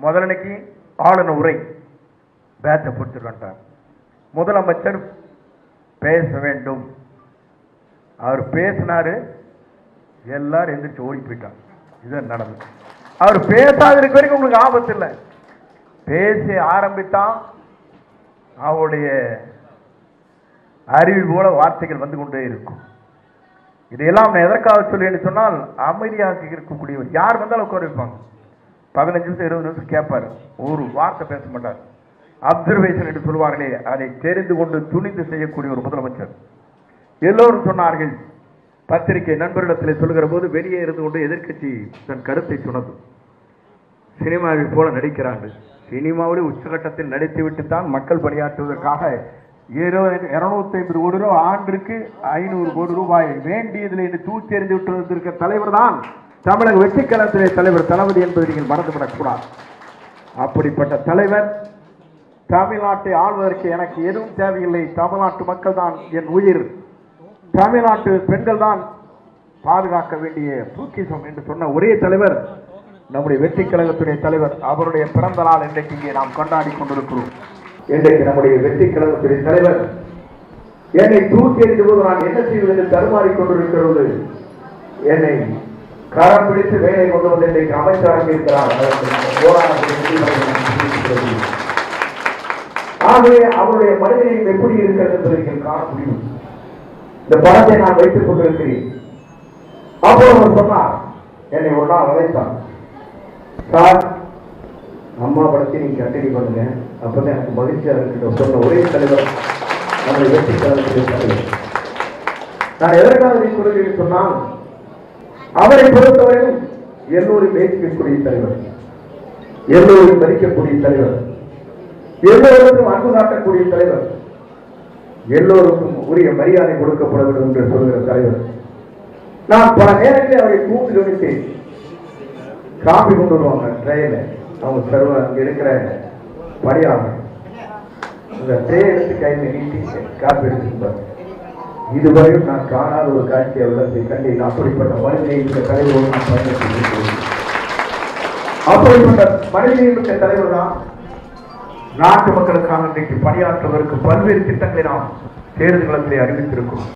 முதலனைக்கு ஆளுநர் உரை பேச்சை பிடிச்சிருக்கார். முதலமைச்சர் பேச வேண்டும். அவர் பேசினாரு, எல்லாரும் எந்திரிச்சு ஓடி போயிட்டாங்க. இது நடந்தது. அவர் பேசாத இருக்க வரைக்கும் உங்களுக்கு ஆபத்து இல்லை. பேசி ஆரம்பித்தா அவருடைய அறிவு போல வார்த்தைகள் வந்து கொண்டே இருக்கும். இதையெல்லாம் நான் எதற்காக சொல்லி சொன்னால், அமைதியாக இருக்கக்கூடியவர் யார் வந்தாலும் உட்கார வைப்பாங்க. 15 நிமிஷம் 20 நிமிஷம் கேட்பாரு, ஒரு வார்த்தை பேச மாட்டார். அப்சர்வேஷன் என்று சொல்வார்களே, அதை தெரிந்து கொண்டு துணிந்து செய்யக்கூடிய ஒரு முதலமைச்சர். எல்லோரும் சொன்னார்கள், பத்திரிகை நண்பரிடத்தில் சொல்லுகிற போது வெளியே இருந்து கொண்டு எதிர்கட்சி தன் கருத்தை சொன்னது. சினிமாவை போல நடிக்கிறார்கள். சினிமாவிலே உச்சகட்டத்தில் நடித்துவிட்டு தான் மக்கள் பணியாற்றுவதற்காக 250 கோடி ரூபாய், ஆண்டிற்கு 500 கோடி ரூபாய் வேண்டியதில் என்று தூக்கி எறிந்து விட்டு வந்திருக்கிற தலைவர் தான் தமிழக வெற்றிக் கழகத்திலே தலைவர் தளபதி என்பதை நீங்கள் மறந்துவிடக்கூடாது. அப்படிப்பட்ட தலைவர் தமிழ்நாட்டை ஆள்வதற்கு எனக்கு எதுவும் தேவையில்லை, தமிழ்நாட்டு மக்கள் தான் என் உயிர், தமிழ்நாட்டு பெண்கள் தான் பாதுகாக்க வேண்டிய பொக்கிஷம் என்று சொன்ன ஒரே தலைவர் நம்முடைய வெற்றிக் கழகத்துடைய தலைவர். அவருடைய பிறந்த நாள் இன்றைக்கு இங்கே நாம் கொண்டாடி கொண்டிருக்கிறோம். இன்றைக்கு நம்முடைய வெற்றிக் கழகத்துடைய தலைவர் என்னை தூக்கி எறிந்த போது நான் என்ன செய்வது என்று தருமாறிக் கொண்டிருக்கிறது. என்னை கரம் பிடித்து வேலை கொண்டு வந்து இன்றைக்கு அமைச்சராக இருக்கிறார். ஆகவே அவருடைய மனிதனையும் எப்படி இருக்கிறது என்பதை காண முடியும். இந்த படத்தை நான் வைத்துக் கொண்டிருக்கிறேன். அப்போ அவர் சொன்னார், என்னை ஒரு நாள் அழைத்தார், சார் அம்மா படத்தை நீங்க கண்டினியூ பண்ணுங்க, அப்பதான் எனக்கு மகிழ்ச்சியா இருக்கு சொன்ன ஒரே தலைவர் நம்முடைய வெற்றிக் கழகத்துடைய தலைவர். நான் எதற்காக சொல்லுகிறேன் சொன்னால், அவரை பொறுத்தவரையும் எல்லோரும் நேசிக்கக்கூடிய தலைவர், எல்லோரும் மதிக்கக்கூடிய தலைவர், எல்லோருக்கும் அன்பு காட்டக்கூடிய தலைவர், எல்லோருக்கும் உரிய மரியாதை கொடுக்கப்பட வேண்டும் என்று சொல்கிற தலைவர். நான் பல நேரங்களில் அவரை கூட்டு கவனித்தேன். காப்பி கொண்டு வருவாங்க ட்ரெயில, அவங்க சர்வ அங்க இருக்கிற பணியாளர் அந்த ட்ரே எடுத்து கையில் நீட்டி காப்பி எடுத்துருப்பாங்க. இதுவரையும் நான் காணாத ஒரு காட்சியை உள்ளத்தை கண்டேன். அப்படிப்பட்ட மனிதனை தலைவரோடு நான் பயணத்தில் அப்படிப்பட்ட மனிதனை தலைவர் தான் நாட்டு மக்களுக்காக இன்றைக்கு பணியாற்றுவதற்கு பல்வேறு திட்டங்களை நாம் தேர்தல் களத்திலே அறிவித்திருக்கிறோம்.